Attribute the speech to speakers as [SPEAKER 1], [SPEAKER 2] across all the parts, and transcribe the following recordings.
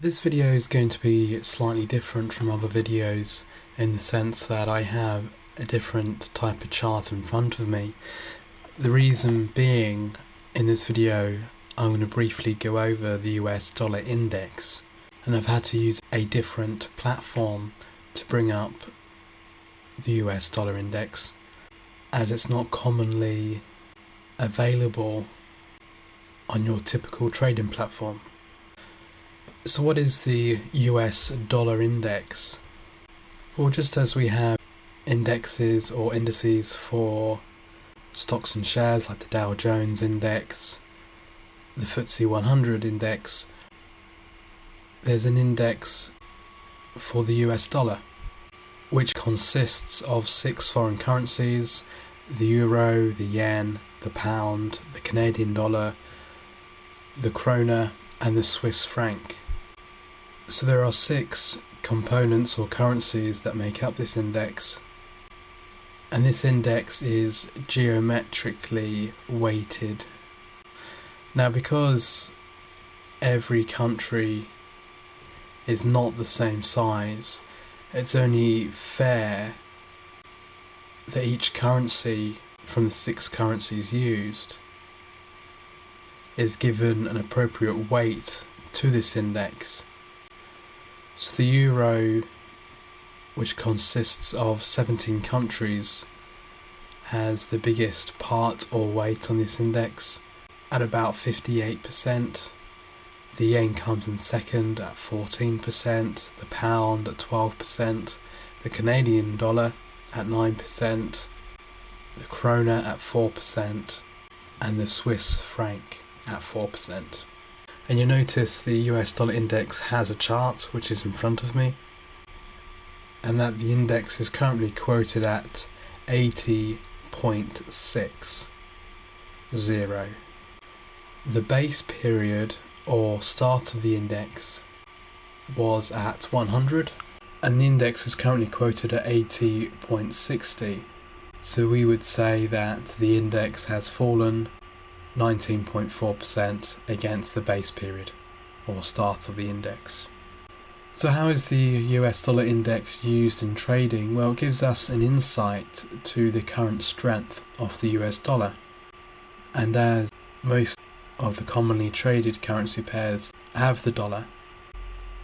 [SPEAKER 1] This video is going to be slightly different from other videos in the sense that I have a different type of chart in front of me. The reason being, in this video I'm going to briefly go over the US dollar index, and I've had to use a different platform to bring up the US dollar index as it's not commonly available on your typical trading platform. So what is the US dollar index? Well, just as we have indexes or indices for stocks and shares like the Dow Jones index, the FTSE 100 index, there's an index for the US dollar, which consists of 6 foreign currencies: the euro, the yen, the pound, the Canadian dollar, the krona, and the Swiss franc. So there are 6 components or currencies that make up this index, and this index is geometrically weighted. Now, because every country is not the same size, it's only fair that each currency from the 6 currencies used is given an appropriate weight to this index. So the euro, which consists of 17 countries, has the biggest part or weight on this index at about 58%. The yen comes in second at 14%, the pound at 12%, the Canadian dollar at 9%, the krona at 4%, and the Swiss franc at 4%. And you notice the US dollar index has a chart which is in front of me, and that the index is currently quoted at 80.60. The base period or start of the index was at 100, and the index is currently quoted at 80.60. So we would say that the index has fallen 19.4% against the base period or start of the index. So how is the US dollar index used in trading? Well, it gives us an insight to the current strength of the US dollar. And as most of the commonly traded currency pairs have the dollar,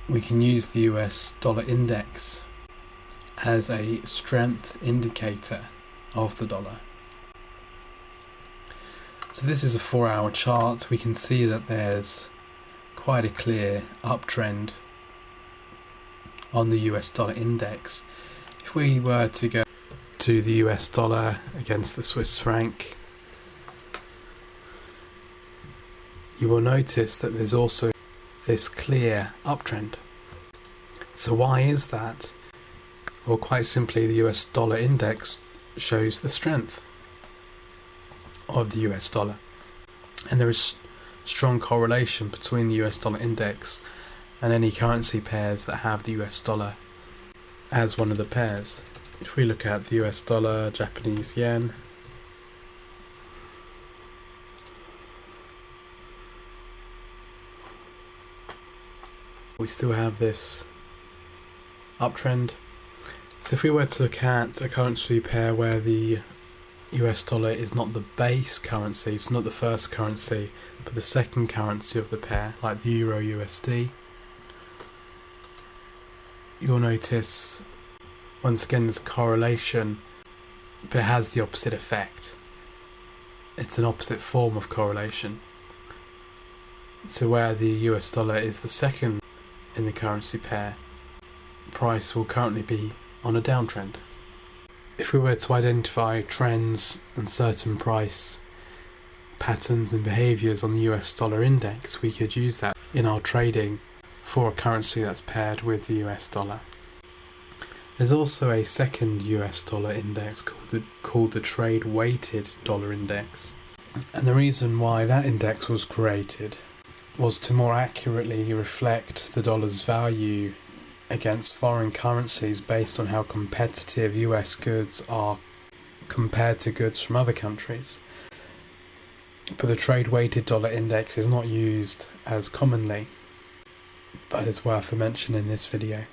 [SPEAKER 1] we can use the US dollar index as a strength indicator of the dollar. So this is a 4-hour chart. We can see that there's quite a clear uptrend on the US dollar index. If we were to go to the US dollar against the Swiss franc, you will notice that there's also this clear uptrend. So why is that? Well, quite simply, the US dollar index shows the strength of the US dollar, and there is strong correlation between the US dollar index and any currency pairs that have the US dollar as one of the pairs. If we look at the US dollar, Japanese yen, we still have this uptrend. So if we were to look at a currency pair where the US dollar is not the base currency, it's not the first currency, but the second currency of the pair, like the Euro USD, you'll notice once again there's correlation, but it has the opposite effect. It's an opposite form of correlation. So where the US dollar is the second in the currency pair, price will currently be on a downtrend. If we were to identify trends and certain price patterns and behaviours on the US dollar index, we could use that in our trading for a currency that's paired with the US dollar. There's also a second US dollar index called the Trade Weighted Dollar Index. And the reason why that index was created was to more accurately reflect the dollar's value against foreign currencies based on how competitive US goods are compared to goods from other countries. But the trade weighted dollar index is not used as commonly. but it's worth a mention in this video.